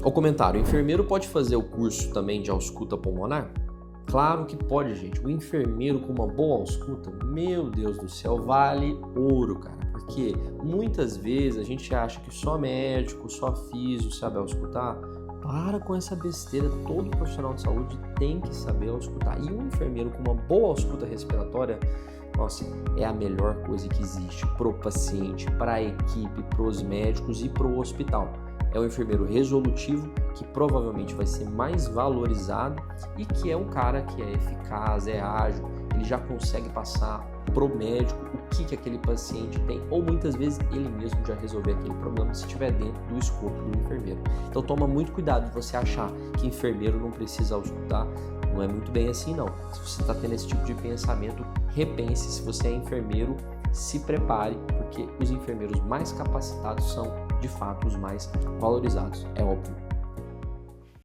O comentário: o enfermeiro pode fazer o curso também de ausculta pulmonar? Claro que pode, gente. O enfermeiro com uma boa ausculta, meu Deus do céu, vale ouro, cara. Porque muitas vezes a gente acha que só médico, só físio sabe auscultar. Para com essa besteira, todo profissional de saúde tem que saber auscultar. E um enfermeiro com uma boa ausculta respiratória, nossa, é a melhor coisa que existe pro paciente, para a equipe, pros médicos e pro hospital. É um enfermeiro resolutivo que provavelmente vai ser mais valorizado e que é um cara que é eficaz, é ágil, ele já consegue passar pro médico o que aquele paciente tem, ou muitas vezes ele mesmo já resolver aquele problema se estiver dentro do escopo do enfermeiro. Então toma muito cuidado de você achar que enfermeiro não precisa auscultar, não é muito bem assim não. Se você está tendo esse tipo de pensamento, repense. Se você é enfermeiro, se prepare, porque os enfermeiros mais capacitados são de fato os mais valorizados, é óbvio.